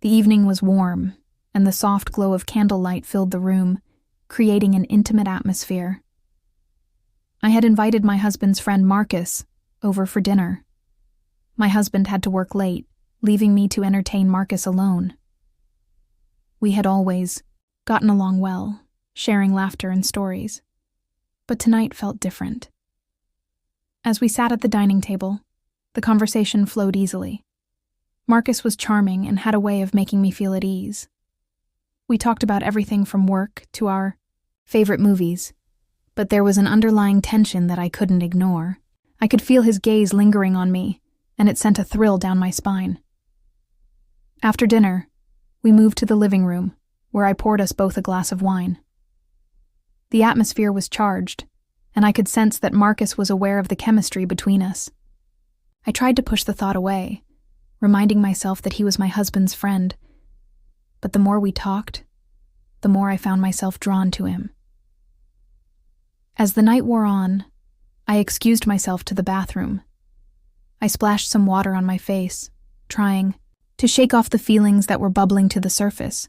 The evening was warm, and the soft glow of candlelight filled the room, creating an intimate atmosphere. I had invited my husband's friend Marcus over for dinner. My husband had to work late, leaving me to entertain Marcus alone. We had always gotten along well, sharing laughter and stories, but tonight felt different. As we sat at the dining table, the conversation flowed easily. Marcus was charming and had a way of making me feel at ease. We talked about everything from work to our favorite movies, but there was an underlying tension that I couldn't ignore. I could feel his gaze lingering on me, and it sent a thrill down my spine. After dinner, we moved to the living room, where I poured us both a glass of wine. The atmosphere was charged, and I could sense that Marcus was aware of the chemistry between us. I tried to push the thought away, reminding myself that he was my husband's friend, but the more we talked, the more I found myself drawn to him. As the night wore on, I excused myself to the bathroom. I splashed some water on my face, trying to shake off the feelings that were bubbling to the surface.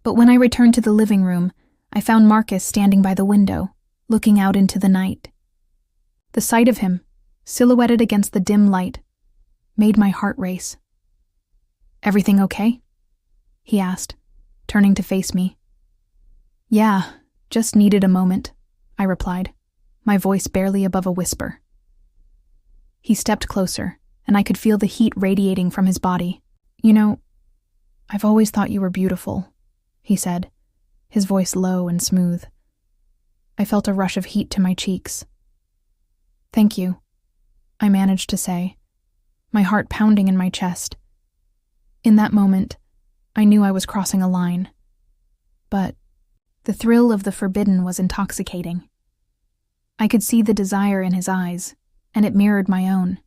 But when I returned to the living room, I found Marcus standing by the window, looking out into the night. The sight of him, silhouetted against the dim light, made my heart race. "Everything okay?" he asked, turning to face me. "Yeah, just needed a moment," I replied, my voice barely above a whisper. He stepped closer, and I could feel the heat radiating from his body. "You know, I've always thought you were beautiful," he said, his voice low and smooth. I felt a rush of heat to my cheeks. "Thank you," I managed to say, my heart pounding in my chest. In that moment, I knew I was crossing a line. But the thrill of the forbidden was intoxicating. I could see the desire in his eyes, and it mirrored my own.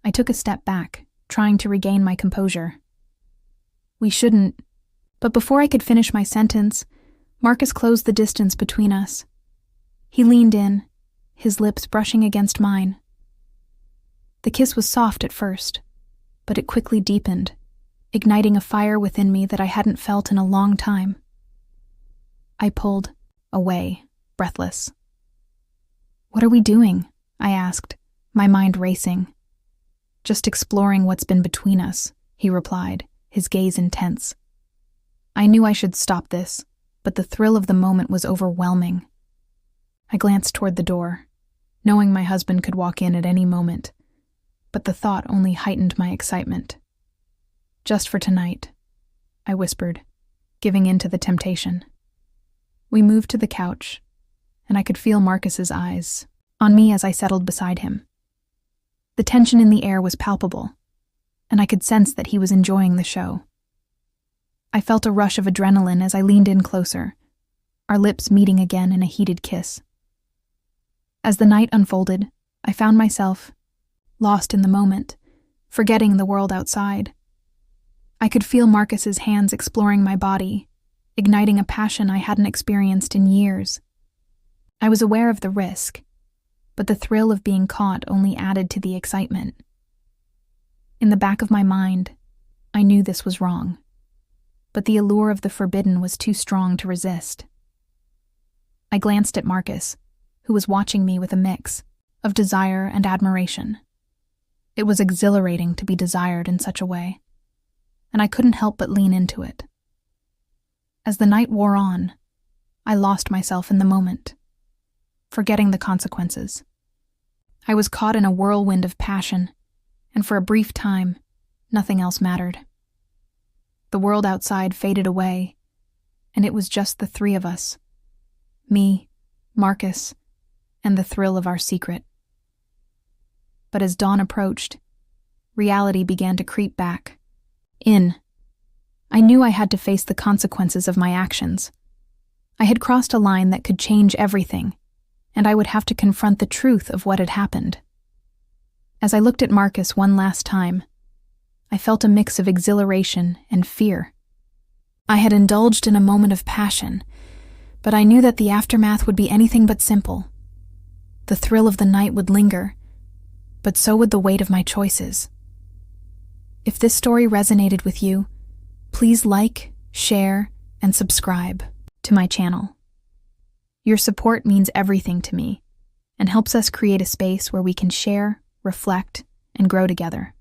I took a step back, trying to regain my composure. "We shouldn't..." But before I could finish my sentence, Marcus closed the distance between us. He leaned in, his lips brushing against mine. The kiss was soft at first, but it quickly deepened, igniting a fire within me that I hadn't felt in a long time. I pulled away, breathless. "What are we doing?" I asked, my mind racing. "Just exploring what's been between us," he replied, his gaze intense. I knew I should stop this, but the thrill of the moment was overwhelming. I glanced toward the door, knowing my husband could walk in at any moment, but the thought only heightened my excitement. "Just for tonight," I whispered, giving in to the temptation. We moved to the couch, and I could feel Marcus's eyes on me as I settled beside him. The tension in the air was palpable, and I could sense that he was enjoying the show. I felt a rush of adrenaline as I leaned in closer, our lips meeting again in a heated kiss. As the night unfolded, I found myself lost in the moment, forgetting the world outside. I could feel Marcus's hands exploring my body, igniting a passion I hadn't experienced in years. I was aware of the risk, but the thrill of being caught only added to the excitement. In the back of my mind, I knew this was wrong, but the allure of the forbidden was too strong to resist. I glanced at Marcus, who was watching me with a mix of desire and admiration. It was exhilarating to be desired in such a way, and I couldn't help but lean into it. As the night wore on, I lost myself in the moment, forgetting the consequences. I was caught in a whirlwind of passion, and for a brief time, nothing else mattered. The world outside faded away, and it was just the three of us. Me, Marcus, and the thrill of our secret. But as dawn approached, reality began to creep back in. I knew I had to face the consequences of my actions. I had crossed a line that could change everything, and I would have to confront the truth of what had happened. As I looked at Marcus one last time, I felt a mix of exhilaration and fear. I had indulged in a moment of passion, but I knew that the aftermath would be anything but simple. The thrill of the night would linger, but so would the weight of my choices. If this story resonated with you, Please like, share, and subscribe to my channel. Your support means everything to me and helps us create a space where we can share, reflect, and grow together.